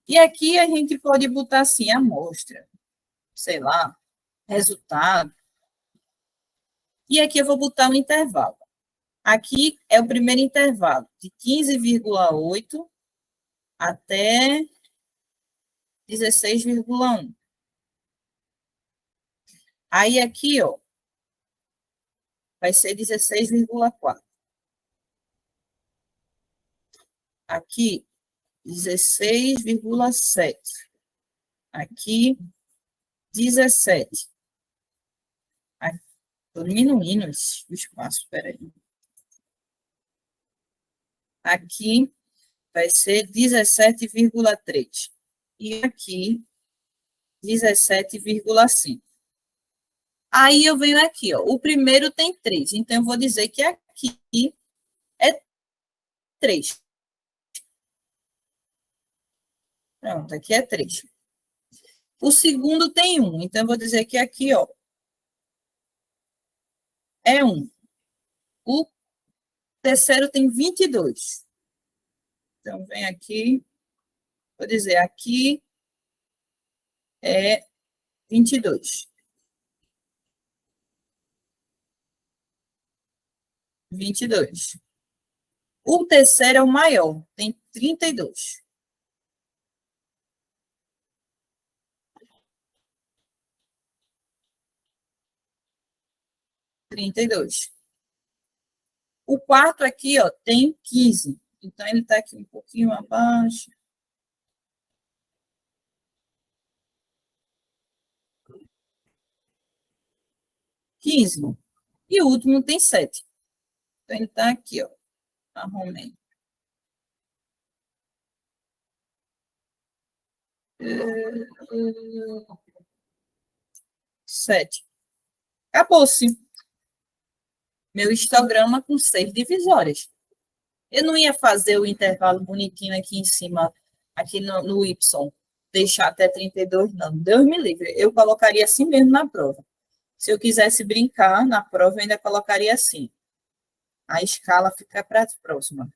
E aqui a gente pode botar assim, amostra, sei lá, resultado. E aqui eu vou botar um intervalo. Aqui é o primeiro intervalo, de 15,8 até 16,1. Aí aqui, ó, vai ser 16,4. Aqui, 16,7. Aqui, 17. Estou diminuindo o espaço, peraí. Aqui vai ser 17,3. E aqui, 17,5. Aí eu venho aqui, ó. O primeiro tem 3, então eu vou dizer que aqui é 3. Pronto, aqui é 3. O segundo tem 1, então eu vou dizer que aqui, ó, é 1. O terceiro tem 22. Então, vem aqui, vou dizer, aqui é 22. 22. O terceiro é o maior, tem 32. 32. O quarto aqui, ó, tem 15. Então, ele está aqui um pouquinho abaixo. 15. E o último tem 7. Então, ele está aqui, ó. Arrumei. 7. Acabou-se. Meu histograma com 6 divisórias. Eu não ia fazer o intervalo bonitinho aqui em cima, aqui no Y, deixar até 32, não. Deus me livre. Eu colocaria assim mesmo na prova. Se eu quisesse brincar na prova, eu ainda colocaria assim. A escala fica para a próxima.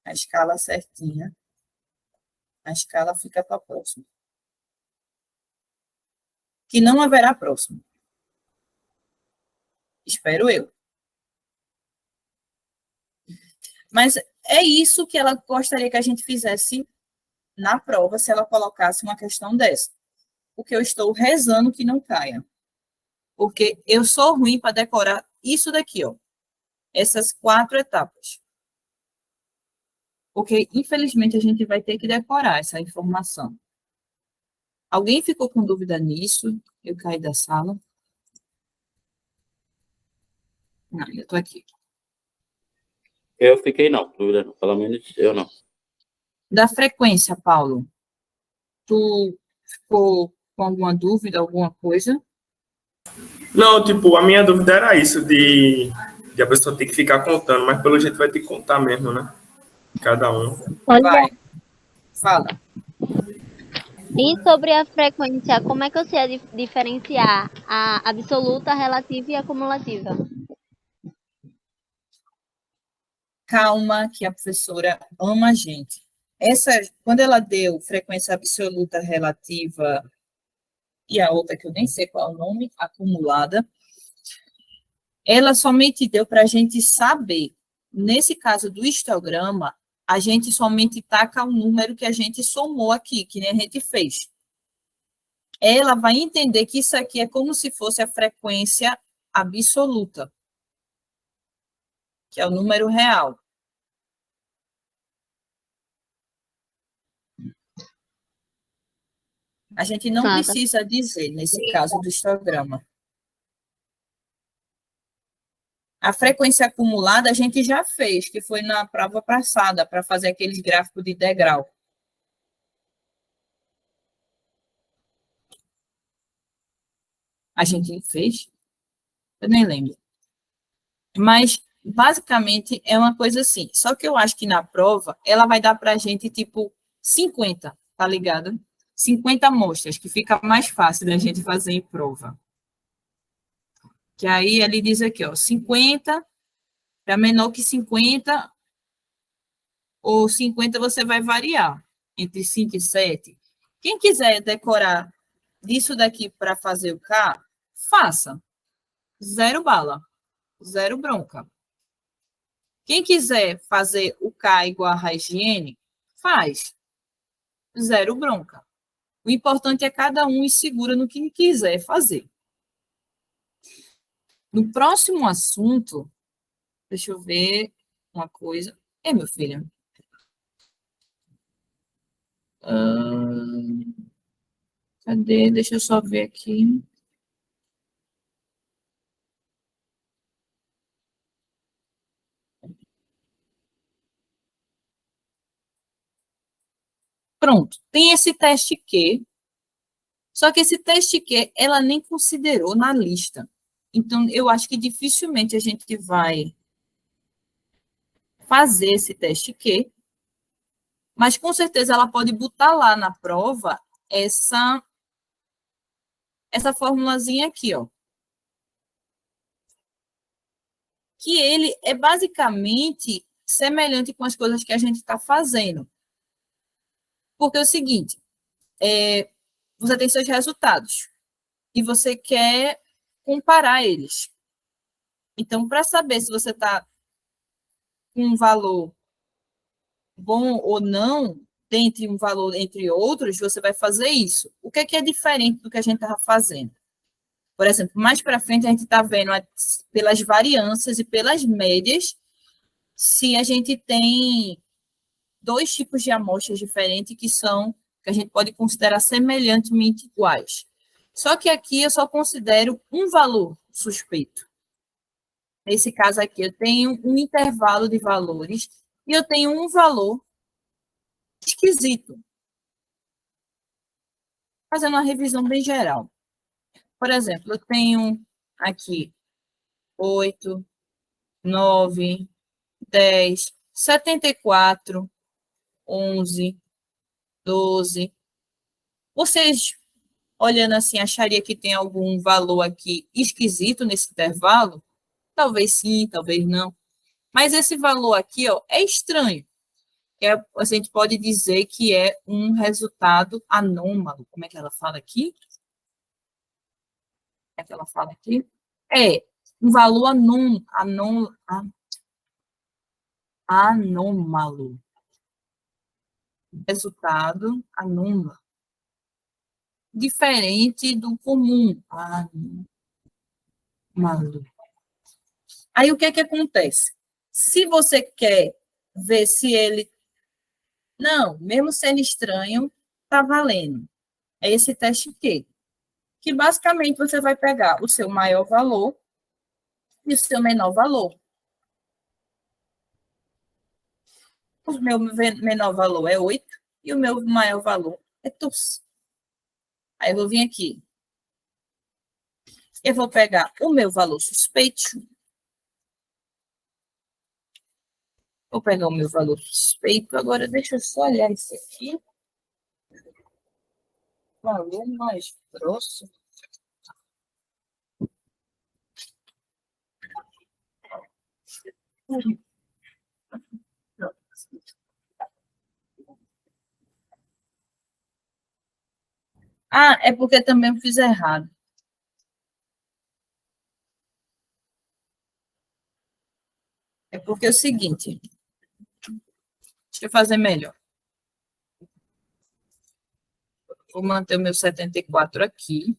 A escala certinha. A escala fica para a próxima. Que não haverá próximo. Espero eu. Mas é isso que ela gostaria que a gente fizesse na prova, se ela colocasse uma questão dessa. Porque eu estou rezando que não caia. Porque eu sou ruim para decorar isso daqui, ó. Essas 4 etapas. Porque, infelizmente, a gente vai ter que decorar essa informação. Alguém ficou com dúvida nisso? Eu caí da sala. Não, eu estou aqui. Eu fiquei não, dúvida não. Pelo menos eu não. Da frequência, Paulo, tu ficou com alguma dúvida, alguma coisa? Não, tipo, a minha dúvida era isso, de a pessoa ter que ficar contando, mas pelo jeito vai ter que contar mesmo, né? Cada um. Vai. Fala. E sobre a frequência, como é que eu sei diferenciar a absoluta, a relativa e a acumulativa? Calma, que a professora ama a gente. Quando ela deu frequência absoluta, relativa e a outra, que eu nem sei qual é o nome, acumulada, ela somente deu para a gente saber. Nesse caso do histograma, a gente somente taca o número que a gente somou aqui, que nem a gente fez. Ela vai entender que isso aqui é como se fosse a frequência absoluta, que é o número real. A gente não precisa dizer, nesse caso do histograma. A frequência acumulada a gente já fez, que foi na prova passada, para fazer aqueles gráficos de degrau. A gente fez? Eu nem lembro. Mas, basicamente, é uma coisa assim. Só que eu acho que na prova, ela vai dar para a gente, tipo, 50, tá ligado? 50 amostras, que fica mais fácil da gente fazer em prova. Que aí ele diz aqui, ó, 50, para menor que 50, ou 50 você vai variar entre 5 e 7. Quem quiser decorar disso daqui para fazer o K, faça. Zero bala. Zero bronca. Quem quiser fazer o K igual a raiz de N, faz. Zero bronca. O importante é cada um ir segura no que quiser fazer. No próximo assunto, deixa eu ver uma coisa. Meu filho. Cadê? Deixa eu só ver aqui. Pronto. Tem esse teste Q. Só que esse teste Q, ela nem considerou na lista. Então, eu acho que dificilmente a gente vai fazer esse teste Q, mas com certeza ela pode botar lá na prova essa formulazinha aqui, ó. Que ele é basicamente semelhante com as coisas que a gente está fazendo. Porque é o seguinte, você tem seus resultados e você quer comparar eles. Então, para saber se você está com um valor bom ou não, dentre um valor entre outros, você vai fazer isso. O que é diferente do que a gente estava fazendo? Por exemplo, mais para frente a gente está vendo pelas variâncias e pelas médias se a gente tem dois tipos de amostras diferentes que a gente pode considerar semelhantemente iguais. Só que aqui eu só considero um valor suspeito. Nesse caso aqui, eu tenho um intervalo de valores e eu tenho um valor esquisito. Fazendo uma revisão bem geral. Por exemplo, eu tenho aqui 8, 9, 10, 74, 11, 12. Vocês, olhando assim, achariam que tem algum valor aqui esquisito nesse intervalo? Talvez sim, talvez não. Mas esse valor aqui, ó, é estranho. A gente pode dizer que é um resultado anômalo. Como é que ela fala aqui? Como é que ela fala aqui? É um valor anômalo. Resultado anômalo. Diferente do comum. Anômalo. Aí, o que acontece? Se você quer ver se ele... Não, mesmo sendo estranho, está valendo. É esse teste Q. Que, basicamente, você vai pegar o seu maior valor e o seu menor valor. O meu menor valor é 8 e o meu maior valor é 12. Aí, eu vou vir aqui. Eu vou pegar o meu valor suspeito. Vou pegar o meu valor suspeito. Agora, deixa eu só olhar isso aqui. Valor mais grosso. É porque também eu fiz errado. É porque é o seguinte. Deixa eu fazer melhor. Vou manter o meu 74 aqui.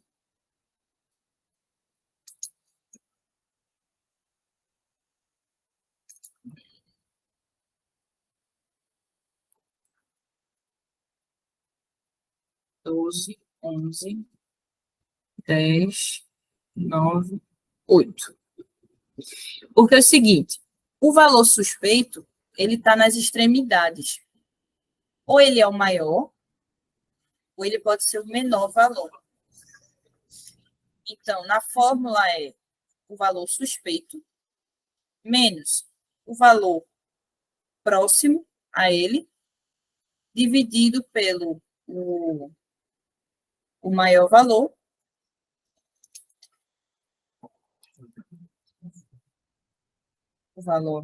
Doze, 11, 10, 9, 8. Porque é o seguinte, o valor suspeito, ele está nas extremidades. Ou ele é o maior, ou ele pode ser o menor valor. Então, na fórmula é o valor suspeito menos o valor próximo a ele, dividido pelo o maior valor, o valor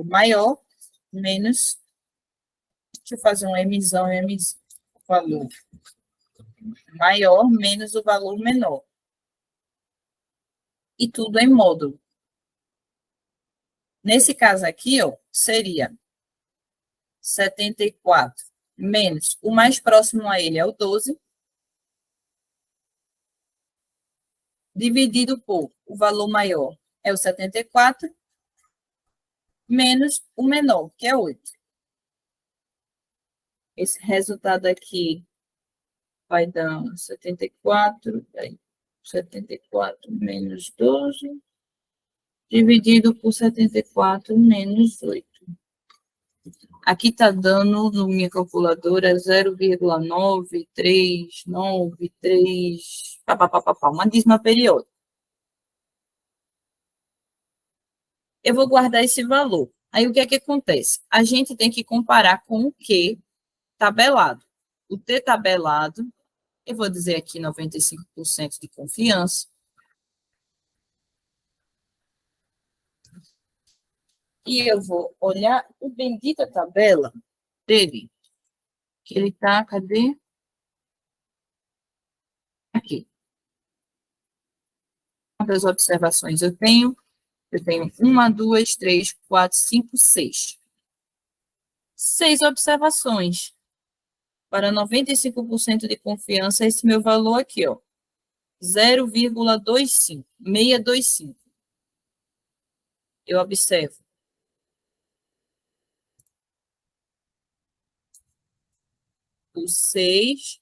maior, menos, deixa eu fazer uma emissão e emissão. valor maior menos o valor menor. E tudo em módulo. Nesse caso aqui, ó, seria 74 menos o mais próximo a ele é o 12, dividido por o valor maior é o 74, menos o menor, que é 8. Esse resultado aqui vai dar 74, 74 menos 12, dividido por 74 menos 8. Aqui está dando, na minha calculadora, 0,939,3, uma dízima periódica. Eu vou guardar esse valor. Aí, o que é que acontece? A gente tem que comparar com o Q tabelado. O T tabelado, eu vou dizer aqui 95% de confiança. E eu vou olhar o bendita tabela dele, que ele tá, cadê? Aqui. Quantas observações eu tenho? Eu tenho 1, 2, 3, 4, 5, 6. 6 observações. Para 95% de confiança, esse meu valor aqui, ó. 0,25, 625. Eu observo. O 6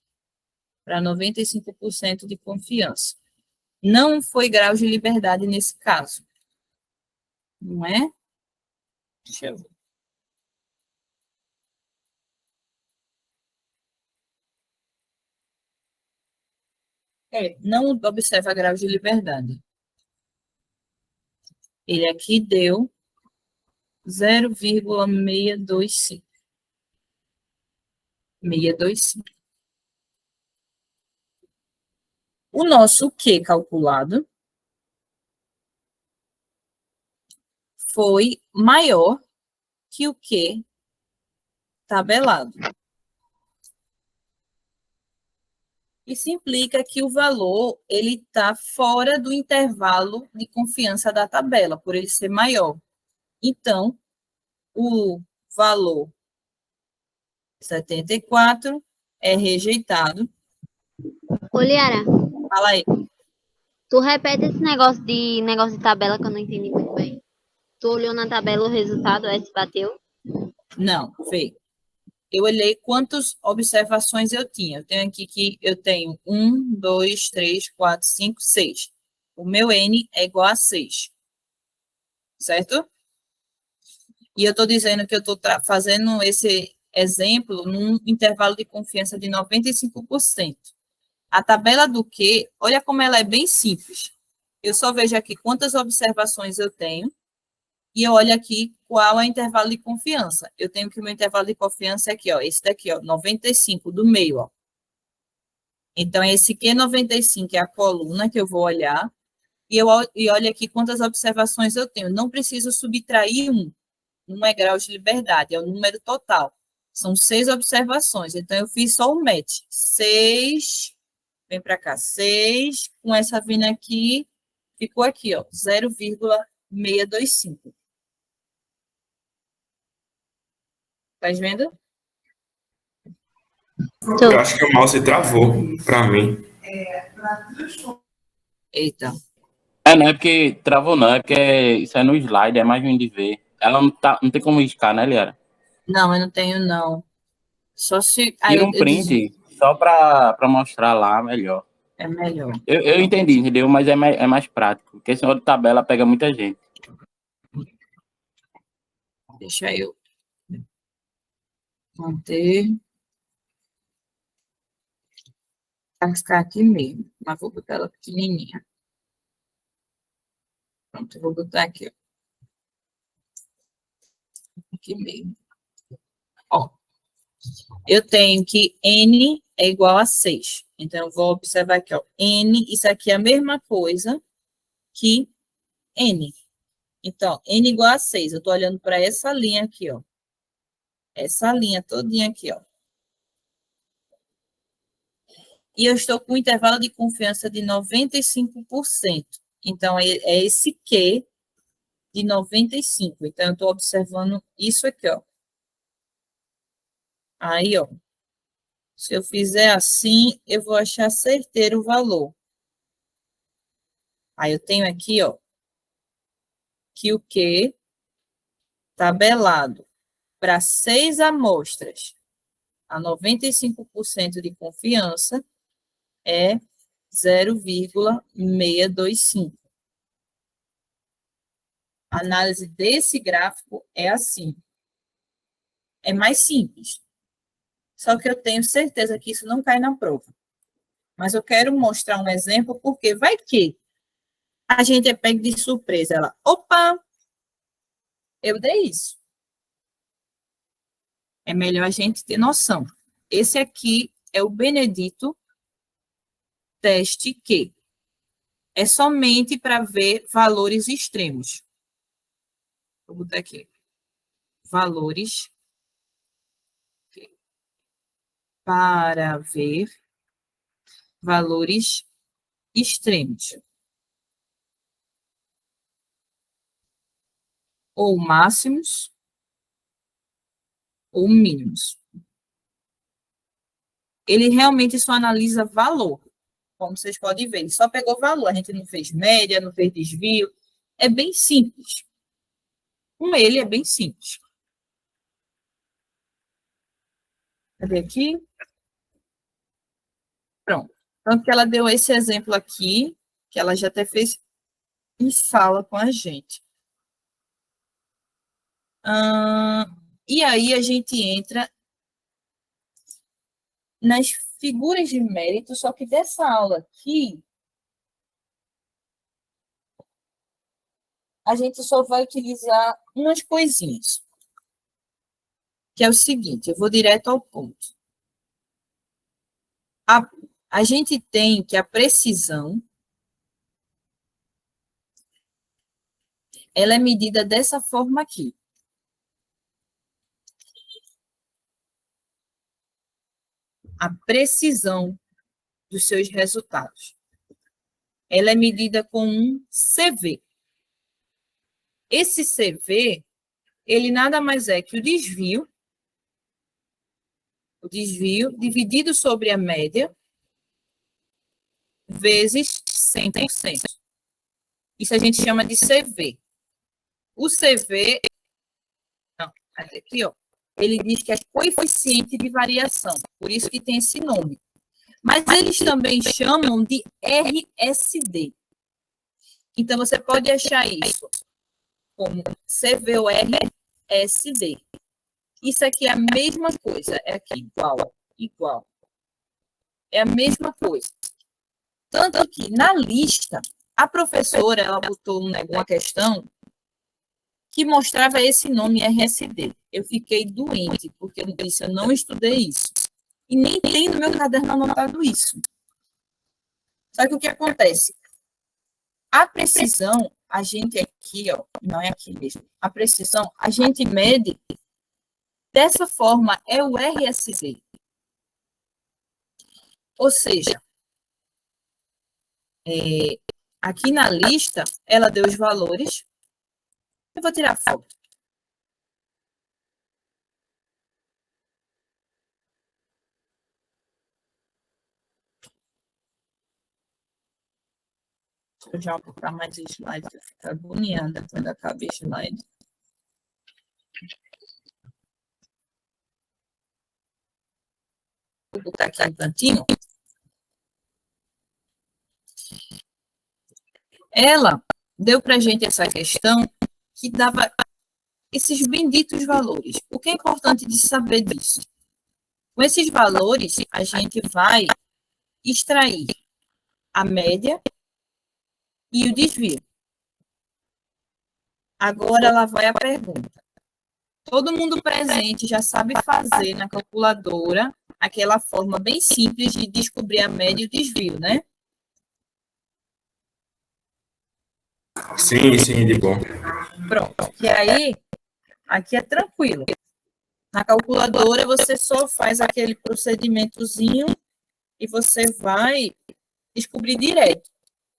para 95% de confiança. Não foi grau de liberdade nesse caso. Não é? Deixa eu ver. Não observa grau de liberdade. Ele aqui deu 0,625. 625. O nosso Q calculado foi maior que o Q tabelado. Isso implica que o valor ele está fora do intervalo de confiança da tabela, por ele ser maior. Então, o valor 74 é rejeitado. Ô, Liara, Fala aí. tu repete esse negócio de tabela que eu não entendi muito bem. Tu olhou na tabela o resultado, S bateu? Não, vê. Eu olhei quantas observações eu tinha. Eu tenho aqui que eu tenho 1, 2, 3, 4, 5, 6. O meu N é igual a 6. Certo? E eu estou dizendo que eu estou fazendo esse exemplo num intervalo de confiança de 95%. A tabela do Q, olha como ela é bem simples. Eu só vejo aqui quantas observações eu tenho e eu olho aqui qual é o intervalo de confiança. Eu tenho que o meu intervalo de confiança é aqui, ó, esse daqui, ó, 95 do meio, ó. Então, esse Q95 é a coluna que eu vou olhar e olho aqui quantas observações eu tenho. Não preciso subtrair 1. Não é grau de liberdade, é o número total. São 6 observações. Então, eu fiz só o match. 6, vem para cá, 6, com essa vindo aqui, ficou aqui, ó, 0,625. Tá vendo? Eu acho que o mouse travou para mim. Eita. Não é porque travou, não. É porque isso é no slide, é mais ruim de ver. Ela não tem como riscar, né, Liara? Não, eu não tenho, não. Só se... Aí Tira um eu print só pra mostrar lá, melhor. É melhor. Eu entendi, entendeu? Mas é mais prático. Porque esse negócio de tabela pega muita gente. Deixa eu manter. Vai ficar aqui mesmo, mas vou botar ela pequenininha. Pronto, eu vou botar aqui, ó. Aqui mesmo. Ó, eu tenho que N é igual a 6. Então, eu vou observar aqui, ó. N, isso aqui é a mesma coisa que N. Então, N igual a 6. Eu estou olhando para essa linha aqui, ó. Essa linha todinha aqui, ó. e eu estou com um intervalo de confiança de 95%. Então, é esse Q de 95%. Então, eu estou observando isso aqui, ó. Aí, ó. Se eu fizer assim, eu vou achar certeiro o valor. Aí, eu tenho aqui, ó, que o Q tabelado para 6 amostras a 95% de confiança é 0,625. A análise desse gráfico é assim. É mais simples. Só que eu tenho certeza que isso não cai na prova. Mas eu quero mostrar um exemplo, porque vai que a gente é pego de surpresa. Ela, opa, eu dei isso. É melhor a gente ter noção. Esse aqui é o Benedito teste Q. É somente para ver valores extremos. Vou botar aqui. Valores para ver valores extremos. Ou máximos, ou mínimos. Ele realmente só analisa valor. Como vocês podem ver, ele só pegou valor. A gente não fez média, não fez desvio. É bem simples. Com ele é bem simples. Cadê aqui? Pronto. Tanto que ela deu esse exemplo aqui, que ela já até fez em sala com a gente. E aí a gente entra nas figuras de mérito, só que dessa aula aqui, a gente só vai utilizar umas coisinhas. Que é o seguinte, eu vou direto ao ponto. A gente tem que a precisão, ela é medida dessa forma aqui. A precisão dos seus resultados. Ela é medida com um CV. Esse CV, ele nada mais é que o desvio dividido sobre a média, vezes 100%. Isso a gente chama de CV. O CV, não, aqui, ó, ele diz que é coeficiente de variação, por isso que tem esse nome. Mas eles também chamam de RSD. Então, você pode achar isso como CV ou RSD. Isso aqui é a mesma coisa, é aqui, igual. É a mesma coisa. Tanto que, na lista, a professora, ela botou uma questão que mostrava esse nome RSD. Eu fiquei doente, porque eu disse, eu não estudei isso. E nem tem no meu caderno anotado isso. Só que o que acontece? A precisão, a gente aqui, ó, não é aqui mesmo. A precisão, a gente mede dessa forma, é o RSD. Ou seja, aqui na lista, ela deu os valores. Eu vou tirar foto. Deixa eu já botar mais slide, eu fico agoniada quando acaba o slide. Vou botar aqui no cantinho. Ela deu para a gente essa questão que dava esses benditos valores. O que é importante de saber disso? Com esses valores, a gente vai extrair a média e o desvio. Agora, lá vai a pergunta. Todo mundo presente já sabe fazer na calculadora aquela forma bem simples de descobrir a média e o desvio, né? Sim, de bom. Pronto. E aí, aqui é tranquilo. Na calculadora, você só faz aquele procedimentozinho e você vai descobrir direto.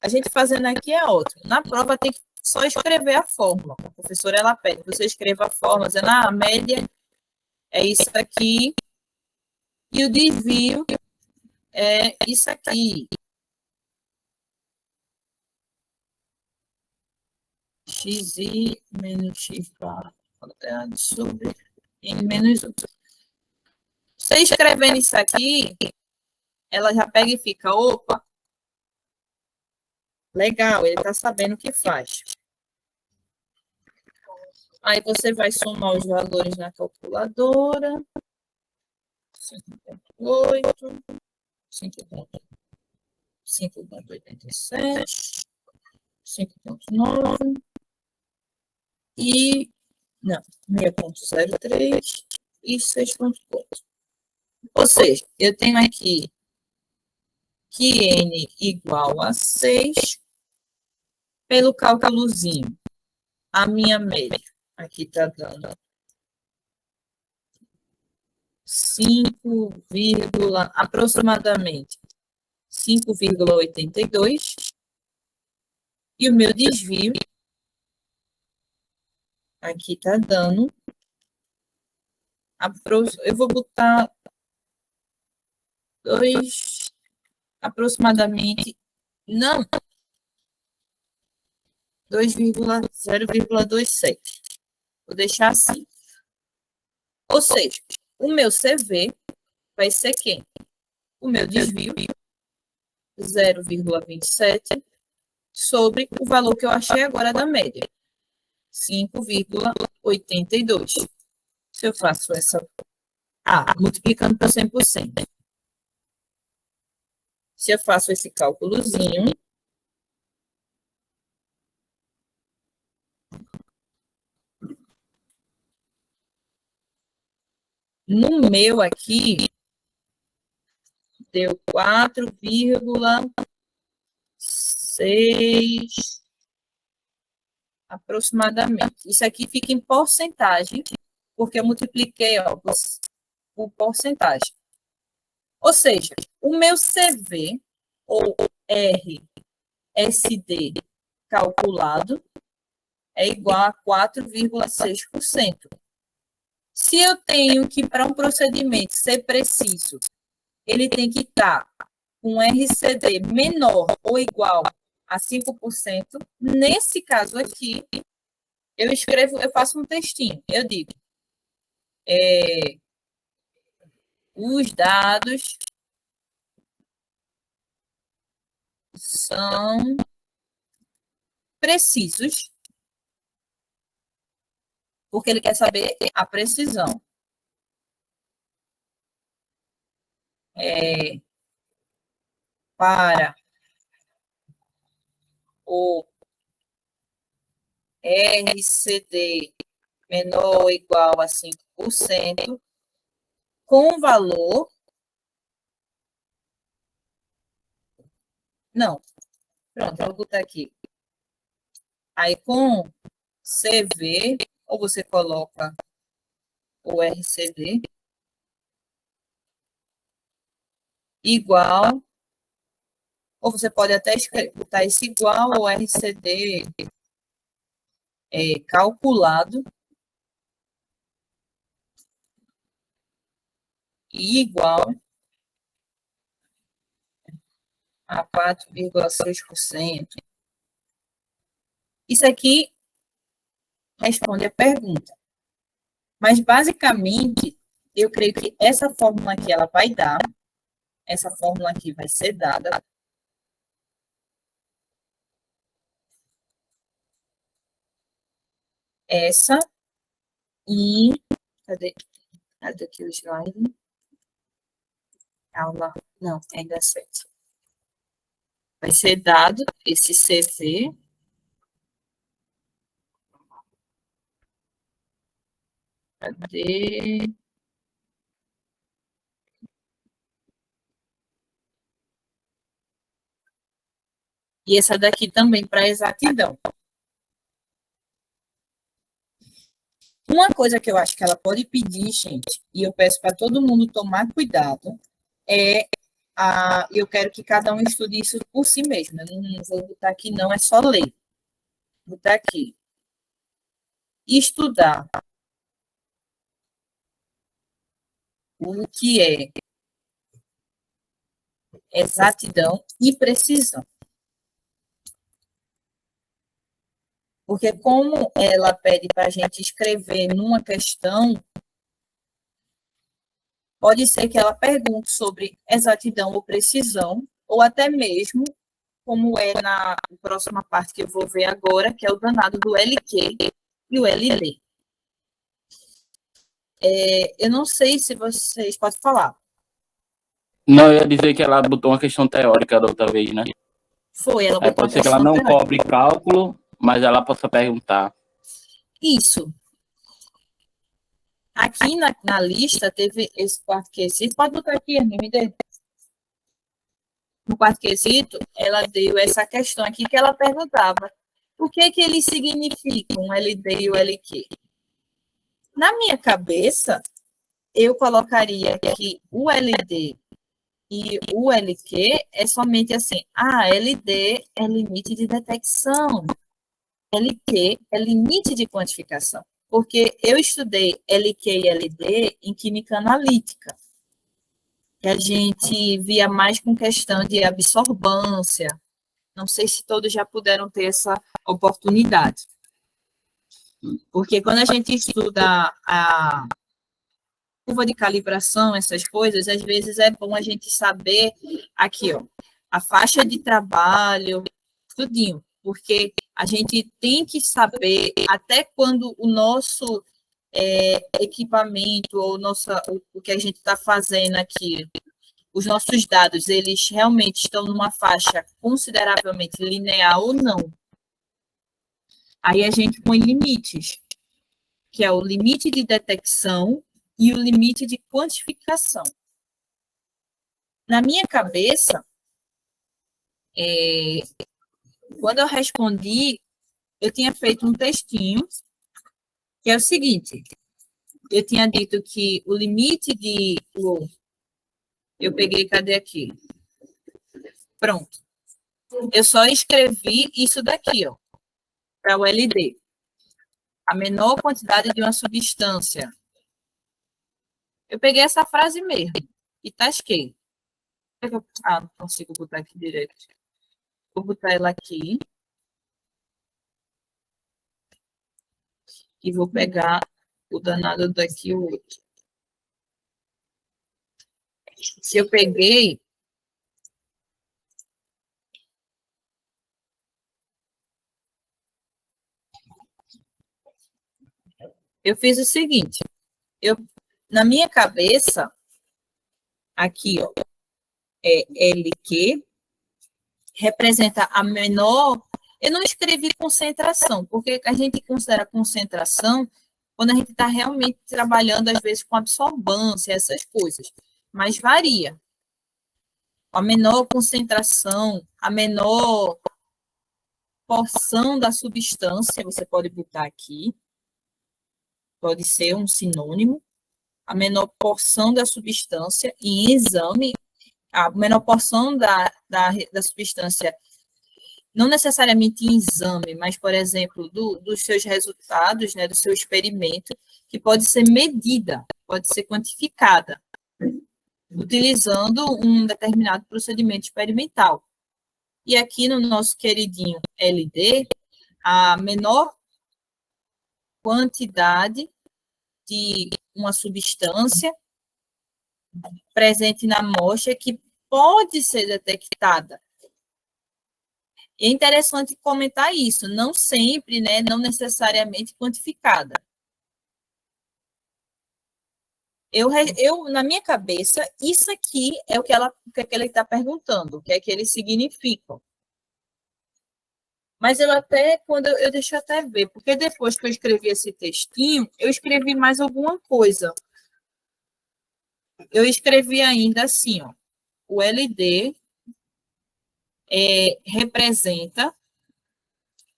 A gente fazendo aqui é ótimo. Na prova tem que só escrever a fórmula. A professora, ela pede que você escreva a fórmula, dizendo, a média é isso aqui, e o desvio é isso aqui. Xi menos x bar sobre n menos 1. Você escrevendo isso aqui, ela já pega e fica, opa, legal, ele está sabendo o que faz. Aí você vai somar os valores na calculadora. 5,8, 5,87, 5,9 e, não, 6,03 e 6,4. Ou seja, eu tenho aqui que n igual a 6 pelo cálculozinho. A minha média aqui está dando 5, aproximadamente 5,82 e o meu desvio aqui está dando, eu vou botar aproximadamente, não, 0,27. Vou deixar assim. Ou seja, o meu CV vai ser quem? O meu desvio, 0,27, sobre o valor que eu achei agora da média, 5,82. Se eu faço essa... multiplicando por 100%. Se eu faço esse cálculozinho, no meu aqui, deu 4,6 aproximadamente. Isso aqui fica em porcentagem, porque eu multipliquei por porcentagem. Ou seja, o meu CV, ou RSD calculado, é igual a 4,6%. Se eu tenho que, para um procedimento ser preciso, ele tem que estar com RCD menor ou igual a 5%, nesse caso aqui, eu faço um textinho. Eu digo, os dados são precisos, porque ele quer saber a precisão. Para o RCD menor ou igual a 5%, com valor... Não, pronto, eu vou botar aqui. Aí, com CV, ou você coloca o RCD, igual, ou você pode até botar esse igual ao RCD calculado, e igual a 4,6%. Isso aqui responde a pergunta. Mas, basicamente, eu creio que essa fórmula aqui, ela vai dar, essa fórmula aqui vai ser dada. Essa e... Cadê aqui o slide? Aula... Não, ainda é 7. Vai ser dado esse CV. Cadê? E essa daqui também para exatidão. Uma coisa que eu acho que ela pode pedir, gente, e eu peço para todo mundo tomar cuidado, é eu quero que cada um estude isso por si mesmo. Eu não vou botar aqui, não, é só ler. Vou botar aqui. Estudar o que é exatidão e precisão. Porque como ela pede para a gente escrever numa questão, pode ser que ela pergunte sobre exatidão ou precisão, ou até mesmo, como é na próxima parte que eu vou ver agora, que é o danado do LQ e o LD. Eu não sei se vocês podem falar. Não, eu ia dizer que ela botou uma questão teórica da outra vez, né? Foi, ela Aí botou pode ser que ela não cobre cálculo, mas ela possa perguntar. Isso. Aqui na lista teve esse quarto quesito. Pode botar aqui, me dê. No quarto quesito, ela deu essa questão aqui que ela perguntava. O que eles significam, o LD e o LQ? Na minha cabeça, eu colocaria que o LD e o LQ é somente assim, LD é limite de detecção, LQ é limite de quantificação, porque eu estudei LQ e LD em química analítica, que a gente via mais com questão de absorvância, não sei se todos já puderam ter essa oportunidade, porque quando a gente estuda a curva de calibração, essas coisas, às vezes é bom a gente saber aqui, ó, a faixa de trabalho, tudinho, porque a gente tem que saber até quando o nosso equipamento ou o que a gente está fazendo aqui, os nossos dados, eles realmente estão numa faixa consideravelmente linear ou não. Aí a gente põe limites, que é o limite de detecção e o limite de quantificação. Na minha cabeça, quando eu respondi, eu tinha feito um textinho, que é o seguinte, eu tinha dito que o limite de... Eu peguei, cadê aqui? Pronto. Eu só escrevi isso daqui, ó, para o LD. A menor quantidade de uma substância. Eu peguei essa frase mesmo e tasquei. Não consigo botar aqui direito. Vou botar ela aqui. E vou pegar o danado daqui, o outro. Se eu peguei... Eu fiz o seguinte. Na minha cabeça, aqui, ó, LQ, representa a menor... Eu não escrevi concentração, porque a gente considera concentração quando a gente está realmente trabalhando, às vezes, com absorvância, essas coisas. Mas varia. A menor concentração, a menor porção da substância, você pode botar aqui, pode ser um sinônimo, a menor porção da substância em exame, a menor porção da substância, não necessariamente em exame, mas, por exemplo, dos seus resultados, né, do seu experimento, que pode ser medida, pode ser quantificada, utilizando um determinado procedimento experimental. E aqui no nosso queridinho LD, a menor quantidade de uma substância presente na amostra que pode ser detectada. É interessante comentar isso, não sempre, né, não necessariamente quantificada. Na minha cabeça, isso aqui é o que ele está perguntando, o que é que eles significam. Mas deixa eu até ver, porque depois que eu escrevi esse textinho, eu escrevi mais alguma coisa. Eu escrevi ainda assim, ó, o LD representa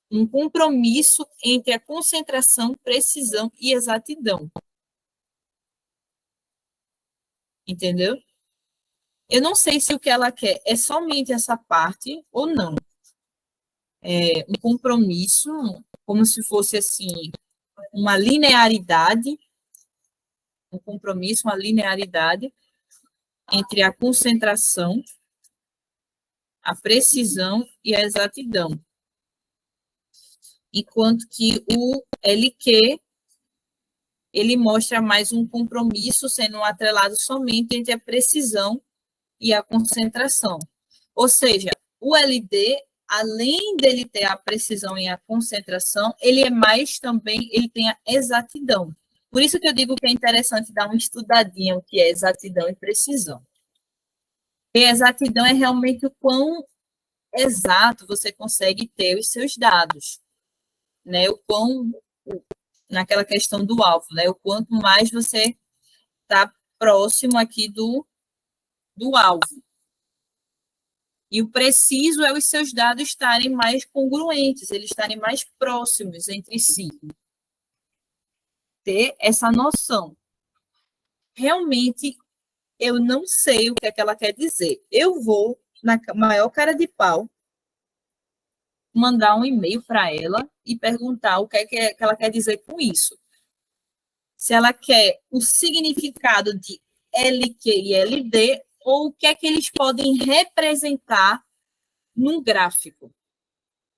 um compromisso entre a concentração, precisão e exatidão. Entendeu? Eu não sei se o que ela quer é somente essa parte ou não. É um compromisso, como se fosse assim, uma linearidade, um compromisso, uma linearidade entre a concentração, a precisão e a exatidão. Enquanto que o LQ, ele mostra mais um compromisso sendo atrelado somente entre a precisão e a concentração. Ou seja, o LD, além dele ter a precisão e a concentração, ele é mais também, ele tem a exatidão. Por isso que eu digo que é interessante dar uma estudadinha o que é exatidão e precisão. E exatidão é realmente o quão exato você consegue ter os seus dados, né? O quão, naquela questão do alvo, né? O quanto mais você está próximo aqui do alvo. E o preciso é os seus dados estarem mais congruentes, eles estarem mais próximos entre si. Ter essa noção. Realmente, eu não sei o que é que ela quer dizer. Eu vou, na maior cara de pau, mandar um e-mail para ela e perguntar o que é que ela quer dizer com isso. Se ela quer o significado de LQ e LD, ou o que é que eles podem representar num gráfico.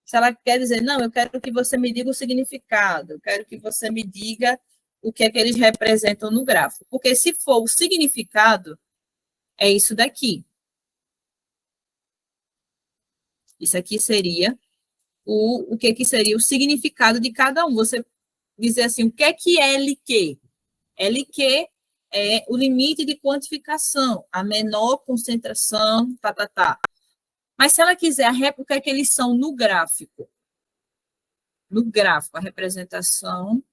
Se ela quer dizer, não, eu quero que você me diga o significado, eu quero que você me diga o que é que eles representam no gráfico. Porque se for o significado, é isso daqui. Isso aqui seria o que seria o significado de cada um. Você dizer assim, o que é LQ? LQ é o limite de quantificação, a menor concentração, tá. Mas se ela quiser, o que é que eles são no gráfico? No gráfico, a representação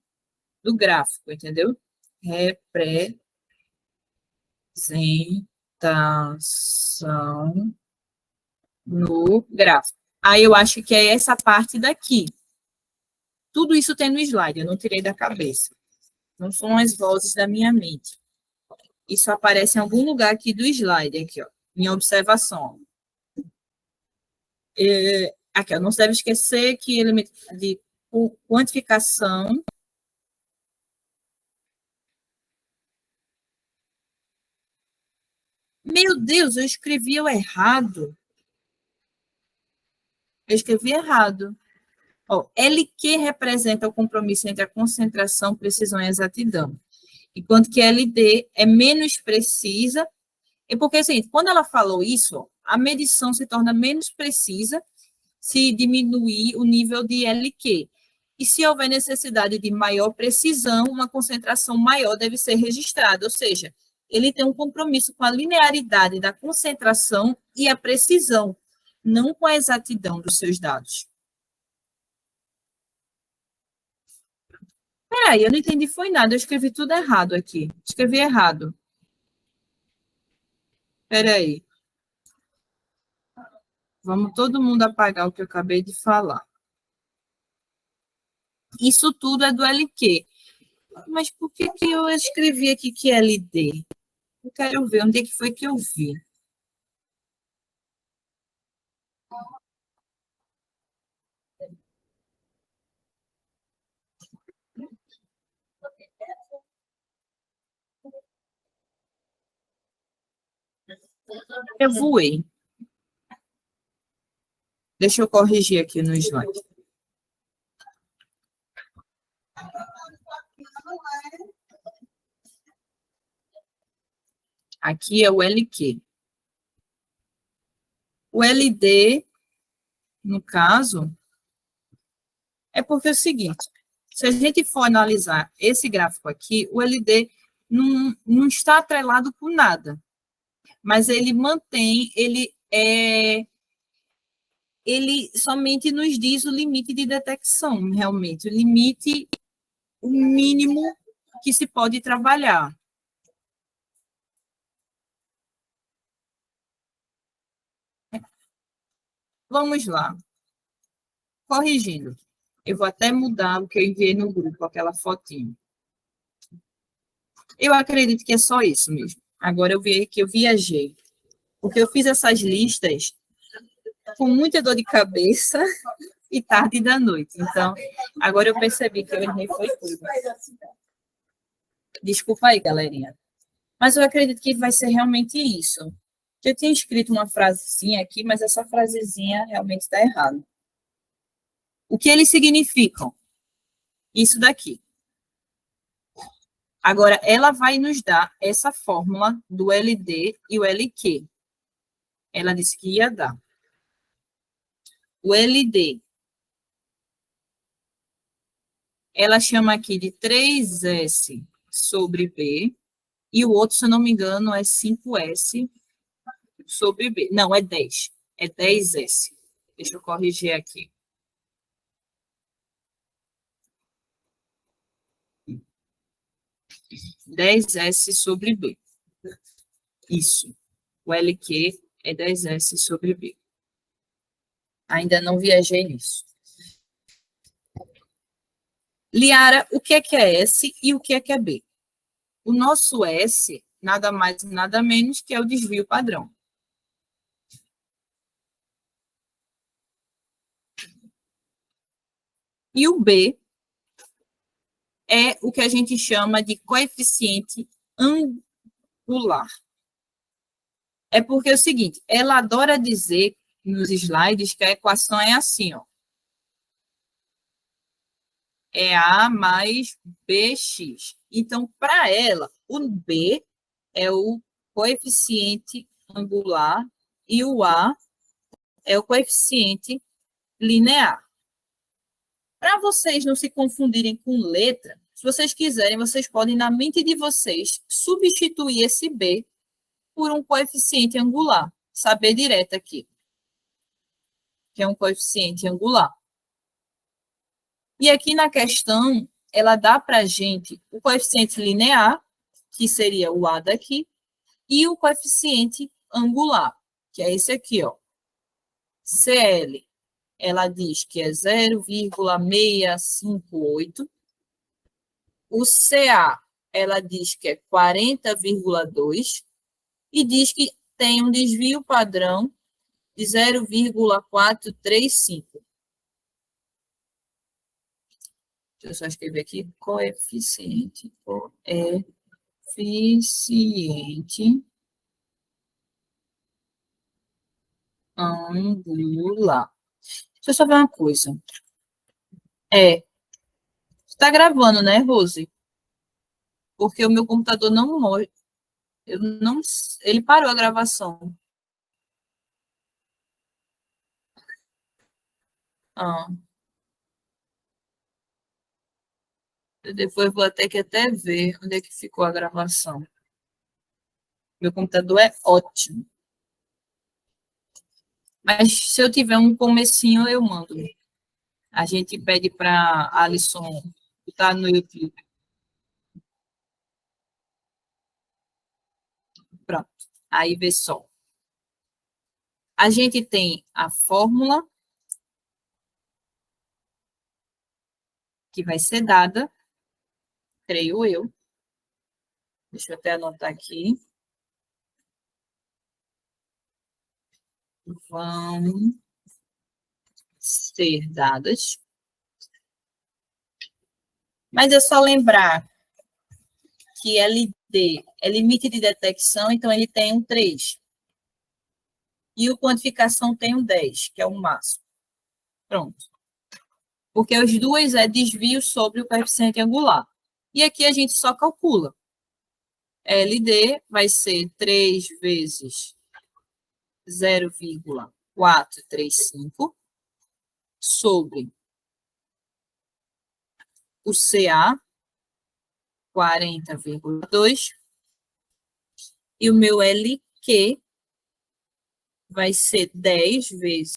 do gráfico, entendeu? Representação no gráfico. Aí eu acho que é essa parte daqui. Tudo isso tem no slide, eu não tirei da cabeça. Não são as vozes da minha mente. Isso aparece em algum lugar aqui do slide, aqui, ó, em observação. Aqui, ó, não se deve esquecer que elemento de quantificação Meu Deus, eu escrevi errado. Eu escrevi errado. Ó, LQ representa o compromisso entre a concentração, precisão e exatidão. Enquanto que LD é menos precisa. E porque, assim, quando ela falou isso, a medição se torna menos precisa se diminuir o nível de LQ. E se houver necessidade de maior precisão, uma concentração maior deve ser registrada. Ou seja, ele tem um compromisso com a linearidade da concentração e a precisão, não com a exatidão dos seus dados. Peraí, eu não entendi foi nada, eu escrevi tudo errado aqui. Escrevi errado. Peraí. Vamos todo mundo apagar o que eu acabei de falar. Isso tudo é do LQ. Mas por que eu escrevi aqui que é LD? Eu quero ver onde é que foi que eu vi. Eu voei. Deixa eu corrigir aqui no slide. Aqui é o LQ. O LD, no caso, é porque é o seguinte, se a gente for analisar esse gráfico aqui, o LD não está atrelado com nada, mas ele mantém, ele somente nos diz o limite de detecção, realmente, o limite, o mínimo que se pode trabalhar. Vamos lá. Corrigindo. Eu vou até mudar o que eu enviei no grupo, aquela fotinho. Eu acredito que é só isso mesmo. Agora eu vi que eu viajei. Porque eu fiz essas listas com muita dor de cabeça e tarde da noite. Então, agora eu percebi que eu errei foi tudo. Desculpa aí, galerinha. Mas eu acredito que vai ser realmente isso. Eu tinha escrito uma frasezinha aqui, mas essa frasezinha realmente está errada. O que eles significam? Isso daqui. Agora, ela vai nos dar essa fórmula do LD e o LQ. Ela disse que ia dar. O LD, ela chama aqui de 3S sobre B, e o outro, se eu não me engano, é 5S sobre B. Não, é 10. É 10S. Deixa eu corrigir aqui. (10S sobre B). Isso. O LQ é 10S sobre B. Ainda não viajei nisso. Liara, o que é S e o que é B? O nosso S, nada mais nada menos que é o desvio padrão. E o B é o que a gente chama de coeficiente angular. É porque é o seguinte, ela adora dizer nos slides que a equação é assim, ó. É A mais BX. Então, para ela, o B é o coeficiente angular e o A é o coeficiente linear. Para vocês não se confundirem com letra, se vocês quiserem, vocês podem, na mente de vocês, substituir esse B por um coeficiente angular. Saber direto aqui, que é um coeficiente angular. E aqui na questão, ela dá para a gente o coeficiente linear, que seria o A daqui, e o coeficiente angular, que é esse aqui, ó. CL, ela diz que é 0,658. O CA, ela diz que é 40,2 e diz que tem um desvio padrão de 0,435. Deixa eu só escrever aqui, coeficiente angular. Deixa eu só ver uma coisa. Está gravando, né, Rose? Porque o meu computador não morre. Ele parou a gravação. Ah. Eu depois vou ter que até ver onde é que ficou a gravação. Meu computador é ótimo. Mas se eu tiver um comecinho, eu mando. A gente pede para a Alisson botar no YouTube. Pronto. Aí vê só. A gente tem a fórmula que vai ser dada, creio eu. Deixa eu até anotar aqui. Vão ser dadas. Mas é só lembrar que LD é limite de detecção, então ele tem um 3. E o quantificação tem um 10, que é o máximo. Pronto. Porque os dois é desvio sobre o coeficiente angular. E aqui a gente só calcula. LD vai ser 3 vezes 0,435 sobre o CA, 40,2, e o meu LQ vai ser 10 vezes